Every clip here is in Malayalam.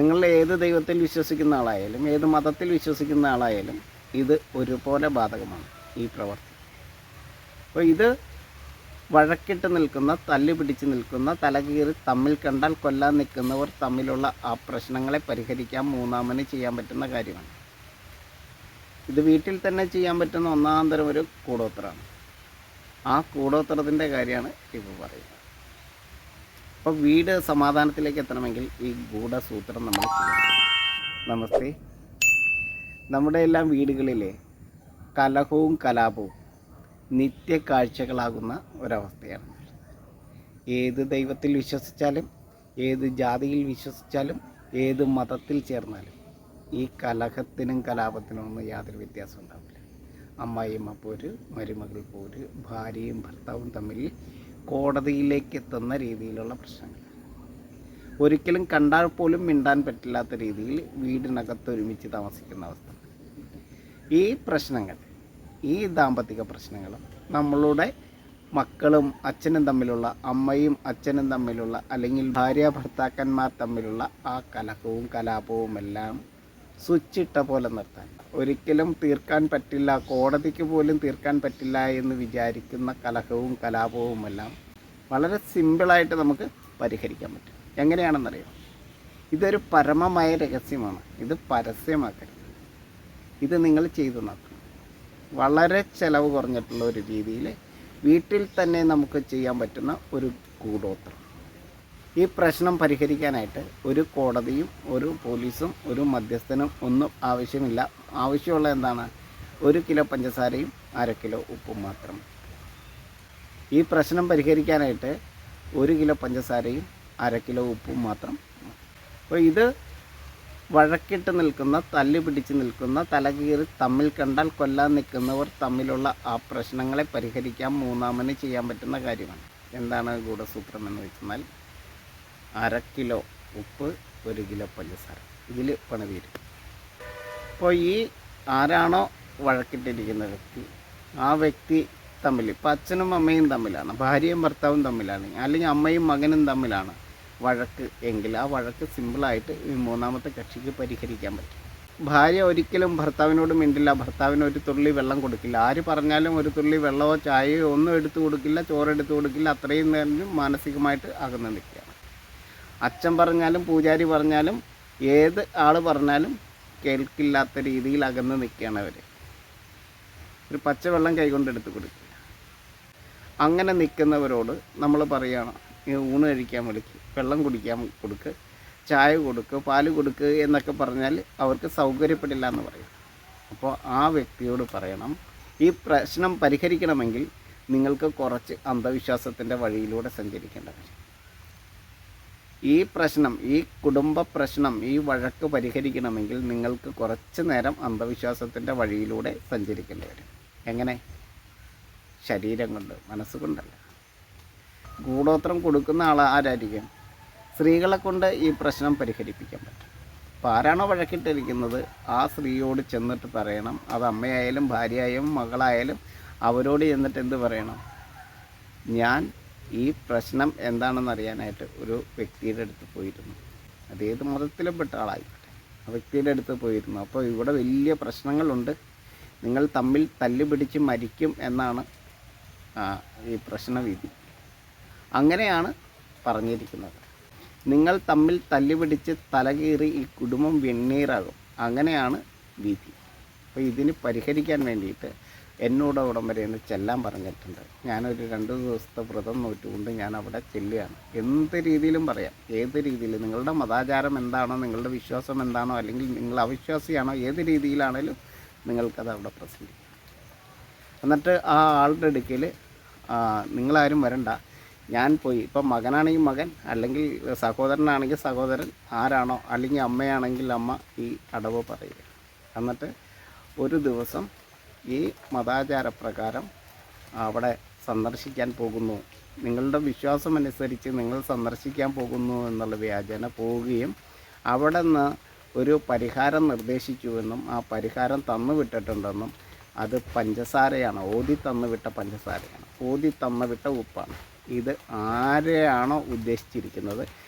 നിങ്ങൾ ഏത് ദൈവത്തിൽ വിശ്വസിക്കുന്ന ആളായാലും ഏത് മതത്തിൽ വിശ്വസിക്കുന്ന ആളായാലും ഇത് ഒരുപോലെ ബാധകമാണ് ഈ പ്രവർത്തി. അപ്പോൾ ഇത് വഴക്കിട്ട് നിൽക്കുന്ന, തല്ലി പിടിച്ച് നിൽക്കുന്ന, തലകീറി തമ്മിൽ കണ്ടാൽ കൊല്ലാൻ നിൽക്കുന്നവർ തമ്മിലുള്ള ആ പ്രശ്നങ്ങളെ പരിഹരിക്കാൻ മൂന്നാമന് ചെയ്യാൻ പറ്റുന്ന കാര്യമാണ്. ഇത് വീട്ടിൽ തന്നെ ചെയ്യാൻ പറ്റുന്ന ഒന്നാം തരം ഒരു കൂടോത്രമാണ്. ആ കൂടോത്രത്തിൻ്റെ കാര്യമാണ് ഇപ്പോൾ പറയുന്നത്. അപ്പോൾ വീട് സമാധാനത്തിലേക്ക് എത്തണമെങ്കിൽ ഈ ഗൂഢസൂത്രം നമ്മൾ ചെയ്യണം. നമസ്തേ. നമ്മുടെ എല്ലാം വീടുകളിലെ കലഹവും കലാപവും നിത്യ കാഴ്ചകളാകുന്ന ഒരവസ്ഥയാണ്. ഏത് ദൈവത്തിൽ വിശ്വസിച്ചാലും ഏത് ജാതിയിൽ വിശ്വസിച്ചാലും ഏത് മതത്തിൽ ചേർന്നാലും ഈ കലഹത്തിനും കലാപത്തിനും ഒന്നും യാതൊരു വ്യത്യാസം ഉണ്ടാവില്ല. അമ്മായിയമ്മ പോര്, മരുമകൾ പോര്, ഭാര്യയും ഭർത്താവും തമ്മിൽ കോടതിയിലേക്ക് എത്തുന്ന രീതിയിലുള്ള പ്രശ്നങ്ങൾ, ഒരിക്കലും കണ്ടാൽ പോലും മിണ്ടാൻ പറ്റില്ലാത്ത രീതിയിൽ വീടിനകത്ത് ഒരുമിച്ച് താമസിക്കുന്ന അവസ്ഥ. ഈ പ്രശ്നങ്ങൾ, ഈ ദാമ്പത്തിക പ്രശ്നങ്ങളും നമ്മളുടെ മക്കളും അച്ഛനും തമ്മിലുള്ള, അമ്മയും അച്ഛനും തമ്മിലുള്ള, അല്ലെങ്കിൽ ഭാര്യ ഭർത്താക്കന്മാർ തമ്മിലുള്ള ആ കലഹവും കലാപവും എല്ലാം സ്വിച്ചിട്ട പോലെ നിർത്താൻ, ഒരിക്കലും തീർക്കാൻ പറ്റില്ല, കോടതിക്ക് പോലും തീർക്കാൻ പറ്റില്ല എന്ന് വിചാരിക്കുന്ന കലഹവും കലാപവും എല്ലാം വളരെ സിമ്പിളായിട്ട് നമുക്ക് പരിഹരിക്കാൻ പറ്റും. എങ്ങനെയാണെന്നറിയാം? ഇതൊരു പരമമായ രഹസ്യമാണ്. ഇത് പരസ്യമാക്കരുത്. ഇത് നിങ്ങൾ ചെയ്തു നോക്കണം. വളരെ ചിലവ് കുറഞ്ഞിട്ടുള്ള ഒരു രീതിയിൽ വീട്ടിൽ തന്നെ നമുക്ക് ചെയ്യാൻ പറ്റുന്ന ഒരു കൂടോത്രം. ഈ പ്രശ്നം പരിഹരിക്കാനായിട്ട് ഒരു കോടതിയും ഒരു പോലീസും ഒരു മധ്യസ്ഥനും ഒന്നും ആവശ്യമില്ല. ആവശ്യമുള്ള എന്താണ്? 1 കിലോ പഞ്ചസാരയും 1/2 കിലോ ഉപ്പും മാത്രം. ഈ പ്രശ്നം പരിഹരിക്കാനായിട്ട് 1 കിലോ പഞ്ചസാരയും 1/2 കിലോ ഉപ്പും മാത്രം. അപ്പോൾ ഇത് വഴക്കിട്ട് നിൽക്കുന്ന, തല്ലി പിടിച്ച് നിൽക്കുന്ന, തലകീറി തമ്മിൽ കണ്ടാൽ കൊല്ലാൻ നിൽക്കുന്നവർ തമ്മിലുള്ള ആ പ്രശ്നങ്ങളെ പരിഹരിക്കാൻ മൂന്നാമന് ചെയ്യാൻ പറ്റുന്ന കാര്യമാണ്. എന്താണ് ഗൂഢസൂത്രം എന്ന് വെച്ചാൽ 1/2 കിലോ ഉപ്പ്, 1 കിലോ പഞ്ചസാര. ഇതിൽ പണി തീരും. അപ്പോൾ ഈ ആരാണോ വഴക്കിട്ടിരിക്കുന്ന വ്യക്തി, ആ വ്യക്തി തമ്മിൽ, ഇപ്പോൾ അച്ഛനും അമ്മയും തമ്മിലാണ്, ഭാര്യയും ഭർത്താവും തമ്മിലാണ്, അല്ലെങ്കിൽ അമ്മയും മകനും തമ്മിലാണ് വഴക്ക് എങ്കിൽ ആ വഴക്ക് സിമ്പിളായിട്ട് ഈ മൂന്നാമത്തെ കക്ഷിക്ക് പരിഹരിക്കാൻ പറ്റും. ഭാര്യ ഒരിക്കലും ഭർത്താവിനോട് മിണ്ടില്ല, ഭർത്താവിന് ഒരു തുള്ളി വെള്ളം കൊടുക്കില്ല. ആര് പറഞ്ഞാലും ഒരു തുള്ളി വെള്ളമോ ചായയോ ഒന്നും എടുത്തു കൊടുക്കില്ല, ചോറെടുത്ത് കൊടുക്കില്ല. അത്രയും നേരം മാനസികമായിട്ട് അകന്ന് നിൽക്കുകയാണ്. അച്ഛൻ പറഞ്ഞാലും പൂജാരി പറഞ്ഞാലും ഏത് ആൾ പറഞ്ഞാലും കേൾക്കില്ലാത്ത രീതിയിൽ അകന്ന് നിൽക്കുകയാണ് അവർ. ഒരു പച്ചവെള്ളം കൈകൊണ്ടെടുത്ത് കൊടുക്കില്ല. അങ്ങനെ നിൽക്കുന്നവരോട് നമ്മൾ പറയുകയാണ്, ഊണ് കഴിക്കാൻ വിളിക്കുക, വെള്ളം കുടിക്കാൻ കൊടുക്കുക, ചായ കൊടുക്കുക, പാല് കൊടുക്കുക എന്നൊക്കെ പറഞ്ഞാൽ അവർക്ക് സൗകര്യപ്പെടില്ല എന്ന് പറയും. അപ്പോൾ ആ വ്യക്തിയോട് പറയണം, ഈ പ്രശ്നം പരിഹരിക്കണമെങ്കിൽ നിങ്ങൾക്ക് കുറച്ച് അന്ധവിശ്വാസത്തിൻ്റെ വഴിയിലൂടെ സഞ്ചരിക്കേണ്ട കാര്യം. ഈ പ്രശ്നം, ഈ കുടുംബ പ്രശ്നം, ഈ വഴക്ക് പരിഹരിക്കണമെങ്കിൽ നിങ്ങൾക്ക് കുറച്ച് നേരം അന്ധവിശ്വാസത്തിൻ്റെ വഴിയിലൂടെ സഞ്ചരിക്കേണ്ടി വരും. എങ്ങനെ? ശരീരം കൊണ്ട്, മനസ്സുകൊണ്ടല്ല. ഗൂഢോത്രം കൊടുക്കുന്ന ആരായിരിക്കും? സ്ത്രീകളെ കൊണ്ട് ഈ പ്രശ്നം പരിഹരിപ്പിക്കാൻ പറ്റും. അപ്പോൾ ആരാണോ വഴക്കിട്ടിരിക്കുന്നത് ആ സ്ത്രീയോട് ചെന്നിട്ട് പറയണം, അത് അമ്മയായാലും ഭാര്യയായാലും മകളായാലും അവരോട് ചെന്നിട്ട് എന്ത് പറയണം? ഞാൻ ഈ പ്രശ്നം എന്താണെന്ന് അറിയാനായിട്ട് ഒരു വ്യക്തിയുടെ അടുത്ത് പോയിരുന്നു. അതേത് മതത്തിലും പെട്ട ആളായിക്കോട്ടെ, ആ വ്യക്തിയുടെ അടുത്ത് പോയിരുന്നു. അപ്പോൾ ഇവിടെ വലിയ പ്രശ്നങ്ങളുണ്ട്, നിങ്ങൾ തമ്മിൽ തല്ലി പിടിച്ച് മരിക്കും എന്നാണ് ഈ പ്രശ്നവിധി. അങ്ങനെയാണ് പറഞ്ഞിരിക്കുന്നത്. നിങ്ങൾ തമ്മിൽ തല്ലിപിടിച്ച് തലകീറി ഈ കുടുംബം വെണ്ണീറാകും. അങ്ങനെയാണ് വിധി. അപ്പോൾ ഇതിന് പരിഹരിക്കാൻ വേണ്ടിയിട്ട് എന്നോട് അവിടം വരെ ഒന്ന് ചെല്ലാൻ പറഞ്ഞിട്ടുണ്ട്. ഞാനൊരു 2 ദിവസത്തെ വ്രതം നോറ്റുകൊണ്ട് ഞാൻ അവിടെ ചെല്ലുകയാണ്. എന്ത് രീതിയിലും പറയാം, ഏത് രീതിയിൽ, നിങ്ങളുടെ മതാചാരം എന്താണോ, നിങ്ങളുടെ വിശ്വാസം എന്താണോ, അല്ലെങ്കിൽ നിങ്ങൾ അവിശ്വാസിയാണോ, ഏത് രീതിയിലാണേലും നിങ്ങൾക്കത് അവിടെ പ്രസൻറ്റ് ചെയ്യാം. എന്നിട്ട് ആ ആളുടെ അടുക്കൽ നിങ്ങളാരും വരണ്ട, ഞാൻ പോയി, ഇപ്പം മകനാണെങ്കിൽ മകൻ, അല്ലെങ്കിൽ സഹോദരനാണെങ്കിൽ സഹോദരൻ, ആരാണോ, അല്ലെങ്കിൽ അമ്മയാണെങ്കിൽ അമ്മ, ഈ അടവ് പറയുക. എന്നിട്ട് ഒരു ദിവസം ഈ മതാചാരപ്രകാരം അവിടെ സന്ദർശിക്കാൻ പോകുന്നു, നിങ്ങളുടെ വിശ്വാസം അനുസരിച്ച് നിങ്ങൾ സന്ദർശിക്കാൻ പോകുന്നു എന്നുള്ള വ്യാജേന പോവുകയും അവിടെ നിന്ന് ഒരു പരിഹാരം നിർദ്ദേശിച്ചുവെന്നും ആ പരിഹാരം തന്നു വിട്ടിട്ടുണ്ടെന്നും അത് പഞ്ചസാരയാണ്, ഓതി തന്നു വിട്ട പഞ്ചസാരയാണ്, ഓതി തന്നു വിട്ട ഉപ്പാണ്. ഇത് ആരെയാണോ ഉദ്ദേശിച്ചിരിക്കുന്നത്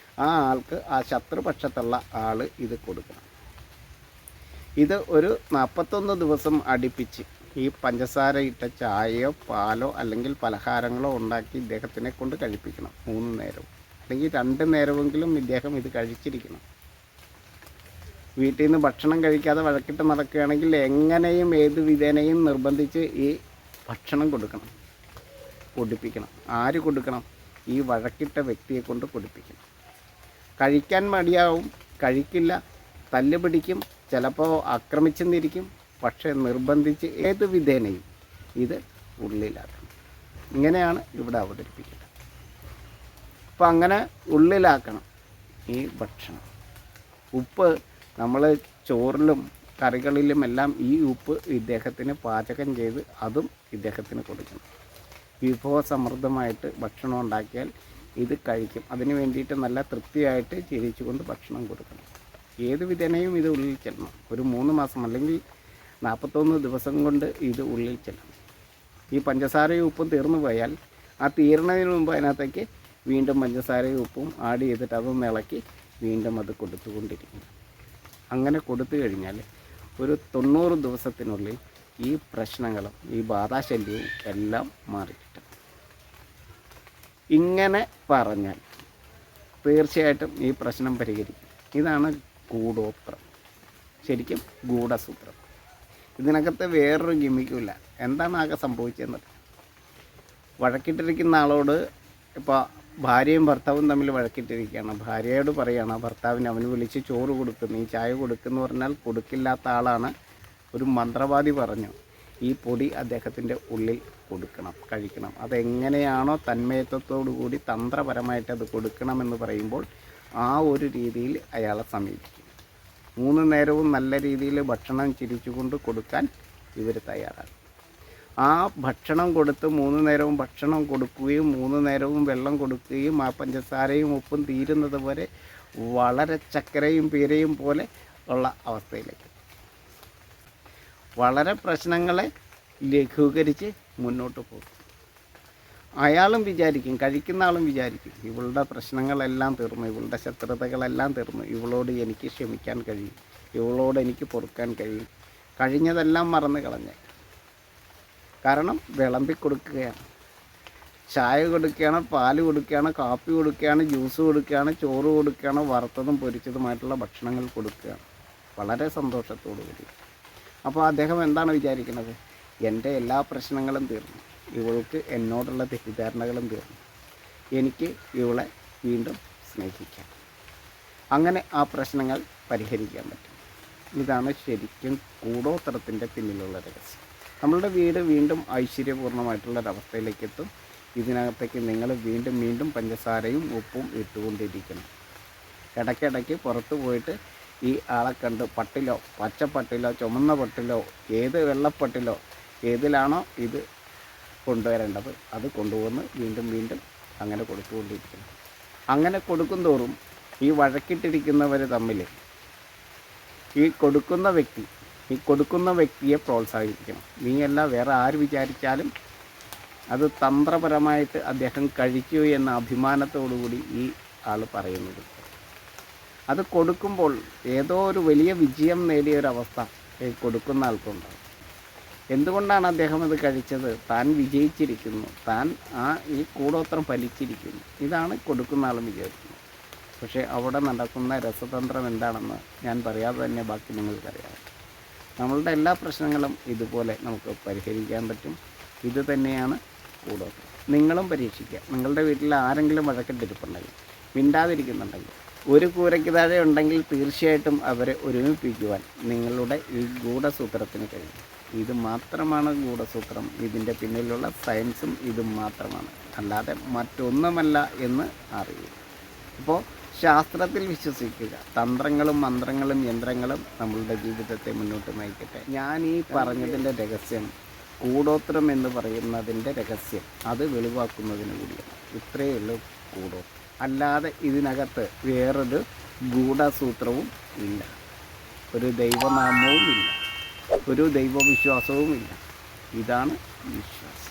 ആ ആൾക്ക്, ആ ശത്രുപക്ഷത്തുള്ള ആൾ ഇത് കൊടുക്കണം. ഇത് ഒരു 41 ദിവസം അടുപ്പിച്ച് ഈ പഞ്ചസാര ഇട്ട ചായയോ പാലോ അല്ലെങ്കിൽ പലഹാരങ്ങളോ ഉണ്ടാക്കി ഇദ്ദേഹത്തിനെ കൊണ്ട് കഴിപ്പിക്കണം. 3 നേരവും അല്ലെങ്കിൽ 2 നേരമെങ്കിലും ഇദ്ദേഹം ഇത് കഴിച്ചിരിക്കണം. വീട്ടിൽ നിന്ന് ഭക്ഷണം കഴിക്കാതെ വഴക്കിട്ട് നടക്കുകയാണെങ്കിൽ എങ്ങനെയും ഏത് വിധേനയും നിർബന്ധിച്ച് ഈ ഭക്ഷണം കൊടുക്കണം, കുടിപ്പിക്കണം. ആര് കൊടുക്കണം? ഈ വഴക്കിട്ട വ്യക്തിയെ കൊണ്ട് കുടിപ്പിക്കണം. കഴിക്കാൻ മടിയാവും, കഴിക്കില്ല, തല്ല് പിടിക്കും, ചിലപ്പോൾ ആക്രമിച്ചെന്നിരിക്കും. പക്ഷേ നിർബന്ധിച്ച് ഏത് വിധേനയും ഇത് ഉള്ളിലാക്കണം. ഇങ്ങനെയാണ് ഇവിടെ അവതരിപ്പിക്കുന്നത്. അപ്പോൾ അങ്ങനെ ഉള്ളിലാക്കണം ഈ ഭക്ഷണം. ഉപ്പ് നമ്മൾ ചോറിലും കറികളിലും എല്ലാം ഈ ഉപ്പ് ഇദ്ദേഹത്തിന് പാചകം ചെയ്ത് അതും ഇദ്ദേഹത്തിന് കൊടുക്കണം. വിഭവസമൃദ്ധമായിട്ട് ഭക്ഷണം ഉണ്ടാക്കിയാൽ ഇത് കഴിക്കും. അതിന് വേണ്ടിയിട്ട് നല്ല തൃപ്തിയായിട്ട് ചിരിച്ചുകൊണ്ട് ഭക്ഷണം കൊടുക്കണം. ഏത് വിധേനയും ഇത് ഉള്ളിൽ ചെല്ലണം. ഒരു 3 മാസം അല്ലെങ്കിൽ 41 ദിവസം കൊണ്ട് ഇത് ഉള്ളിൽ ചെല്ലണം. ഈ പഞ്ചസാരയും ഉപ്പും തീർന്നു പോയാൽ ആ തീർന്നതിന് മുമ്പ് അതിനകത്തേക്ക് വീണ്ടും പഞ്ചസാരയും ഉപ്പും ആഡ് ചെയ്തിട്ട് അതൊന്ന് ഇളക്കി വീണ്ടും അത് കൊടുത്തുകൊണ്ടിരിക്കണം. അങ്ങനെ കൊടുത്തു കഴിഞ്ഞാൽ ഒരു 90 ദിവസത്തിനുള്ളിൽ ഈ പ്രശ്നങ്ങളും ഈ ബാധാശല്യവും എല്ലാം മാറിക്കിട്ടും. ഇങ്ങനെ പറഞ്ഞാൽ തീർച്ചയായിട്ടും ഈ പ്രശ്നം പരിഹരിക്കും. ഇതാണ് ഗൂഢോത്രം, ശരിക്കും ഗൂഢസൂത്രം. ഇതിനകത്ത് വേറൊരു ഗിമ്മിക്കുമില്ല. എന്താണ് ആകെ സംഭവിച്ചതെന്നത്, വഴക്കിട്ടിരിക്കുന്ന ആളോട് ഇപ്പോൾ ഭാര്യയും ഭർത്താവും തമ്മിൽ വഴക്കിട്ടിരിക്കുകയാണ്. ഭാര്യയോട് പറയുകയാണ് ഭർത്താവിന് അവന് വിളിച്ച് ചോറ് കൊടുക്കുന്നു, ഈ ചായ കൊടുക്കുന്നു പറഞ്ഞാൽ കൊടുക്കില്ലാത്ത ആളാണ്. ഒരു മന്ത്രവാദി പറഞ്ഞു ഈ പൊടി അദ്ദേഹത്തിൻ്റെ ഉള്ളിൽ കൊടുക്കണം, കഴിക്കണം. അതെങ്ങനെയാണോ തന്മയത്വത്തോടു കൂടി തന്ത്രപരമായിട്ട് അത് കൊടുക്കണമെന്ന് പറയുമ്പോൾ ആ ഒരു രീതിയിൽ അയാളെ സമീപിക്കും. 3 നേരവും നല്ല രീതിയിൽ ഭക്ഷണം ചിരിച്ചുകൊണ്ട് കൊടുക്കാൻ ഇവർ തയ്യാറാണ്. ആ ഭക്ഷണം കൊടുത്ത് 3 നേരവും ഭക്ഷണം കൊടുക്കുകയും 3 നേരവും വെള്ളം കൊടുക്കുകയും ആ പഞ്ചസാരയും ഉപ്പും തീരുന്നത് വരെ വളരെ ചക്കരയും പീരയും പോലെ ഉള്ള അവസ്ഥയിലേക്ക് വളരെ പ്രശ്നങ്ങളെ ലഘൂകരിച്ച് മുന്നോട്ട് പോകും. അയാളും വിചാരിക്കും, കഴിക്കുന്ന ആളും വിചാരിക്കും ഇവളുടെ പ്രശ്നങ്ങളെല്ലാം തീർന്നു, ഇവളുടെ ശത്രുതകളെല്ലാം തീർന്നു, ഇവളോട് എനിക്ക് ക്ഷമിക്കാൻ കഴിയും, ഇവളോട് എനിക്ക് പൊറുക്കാൻ കഴിയും. കഴിഞ്ഞതെല്ലാം മറന്നു കളഞ്ഞ്. കാരണം വിളമ്പി കൊടുക്കുകയാണ്, ചായ കൊടുക്കുകയാണ്, പാല് കൊടുക്കുകയാണ്, കാപ്പി കൊടുക്കുകയാണ്, ജ്യൂസ് കൊടുക്കുകയാണ്, ചോറ് കൊടുക്കുകയാണ്, വറുത്തതും പൊരിച്ചതുമായിട്ടുള്ള ഭക്ഷണങ്ങൾ കൊടുക്കുകയാണ് വളരെ സന്തോഷത്തോടു കൂടി. അപ്പോൾ അദ്ദേഹം എന്താണ് വിചാരിക്കുന്നത്? എൻ്റെ എല്ലാ പ്രശ്നങ്ങളും തീർന്നു, ഇവൾക്ക് എന്നോടുള്ള തെറ്റിദ്ധാരണകളും തീർന്നു, എനിക്ക് ഇവളെ വീണ്ടും സ്നേഹിക്കാം. അങ്ങനെ ആ പ്രശ്നങ്ങൾ പരിഹരിക്കാൻ പറ്റും. ഇതാണ് ശരിക്കും കൂടോത്രത്തിൻ്റെ പിന്നിലുള്ള രഹസ്യം. നമ്മളുടെ വീട് വീണ്ടും ഐശ്വര്യപൂർണ്ണമായിട്ടുള്ളൊരവസ്ഥയിലേക്ക് എത്തും. ഇതിനകത്തേക്ക് നിങ്ങൾ വീണ്ടും വീണ്ടും പഞ്ചസാരയും ഉപ്പും ഇട്ടുകൊണ്ടിരിക്കണം. ഇടയ്ക്കിടയ്ക്ക് പുറത്ത് പോയിട്ട് ഈ ആളെ കണ്ട് പട്ടിലോ പച്ചപ്പട്ടിലോ ചുമന്ന പട്ടിലോ ഏത് വെള്ളപ്പട്ടിലോ ഏതിലാണോ ഇത് കൊണ്ടുവരേണ്ടത് അത് കൊണ്ടുവന്ന് വീണ്ടും വീണ്ടും അങ്ങനെ കൊടുത്തുകൊണ്ടിരിക്കണം. അങ്ങനെ കൊടുക്കും തോറും ഈ വഴക്കിട്ടിരിക്കുന്നവർ തമ്മിൽ ഈ കൊടുക്കുന്ന വ്യക്തിയെ പ്രോത്സാഹിപ്പിക്കണം. നീയല്ല വേറെ ആര് വിചാരിച്ചാലും അത് തന്ത്രപരമായിട്ട് അദ്ദേഹം കഴിക്കൂ എന്ന അഭിമാനത്തോടുകൂടി ഈ ആൾ പറയുന്നത്. അത് കൊടുക്കുമ്പോൾ ഏതോ ഒരു വലിയ വിജയം നേടിയൊരവസ്ഥ കൊടുക്കുന്ന ആൾക്കുണ്ടാകും. എന്തുകൊണ്ടാണ് അദ്ദേഹം അത് കഴിച്ചത്? താൻ വിജയിച്ചിരിക്കുന്നു, താൻ ഈ കൂടോത്രം ഫലിച്ചിരിക്കുന്നു. ഇതാണ് കൊടുക്കുന്ന ആളും വിചാരിക്കുന്നത്. പക്ഷേ അവിടെ നടക്കുന്ന രസതന്ത്രം എന്താണെന്ന് ഞാൻ പറയാതെ തന്നെ ബാക്കി നിങ്ങൾക്കറിയാം. നമ്മളുടെ എല്ലാ പ്രശ്നങ്ങളും ഇതുപോലെ നമുക്ക് പരിഹരിക്കാൻ പറ്റും. ഇത് തന്നെയാണ് കൂടോത്രം. നിങ്ങളും പരീക്ഷിക്കുക. നിങ്ങളുടെ വീട്ടിൽ ആരെങ്കിലും വഴക്കിട്ടിരിപ്പുണ്ടെങ്കിൽ, മിണ്ടാതിരിക്കുന്നുണ്ടെങ്കിൽ, ഒരു കൂരയ്ക്ക് താഴെ ഉണ്ടെങ്കിൽ തീർച്ചയായിട്ടും അവരെ ഒരുമിപ്പിക്കുവാൻ നിങ്ങളുടെ ഈ ഗൂഢസൂത്രത്തിന് കഴിയും. ഇത് മാത്രമാണ് ഗൂഢസൂത്രം. ഇതിൻ്റെ പിന്നിലുള്ള സയൻസും ഇതും മാത്രമാണ്, അല്ലാതെ മറ്റൊന്നുമല്ല എന്ന് അറിയുക. അപ്പോൾ ശാസ്ത്രത്തിൽ വിശ്വസിക്കുക. തന്ത്രങ്ങളും മന്ത്രങ്ങളും യന്ത്രങ്ങളും നമ്മളുടെ ജീവിതത്തെ മുന്നോട്ട് നയിക്കട്ടെ. ഞാൻ ഈ പറഞ്ഞതിൻ്റെ രഹസ്യം, കൂടോത്രം എന്ന് പറയുന്നതിൻ്റെ രഹസ്യം അത് വെളിവാക്കുന്നതിന് കൂടിയാണ്. ഇത്രയേ ഉള്ളൂ കൂടോത്രം. അല്ലാതെ ഇതിനകത്ത് വേറൊരു ഗൂഢസൂത്രവും ഇല്ല, ഒരു ദൈവനാമവും ഇല്ല, ഒരു ദൈവവിശ്വാസവും ഇല്ല. ഇതാണ് വിശ്വാസം.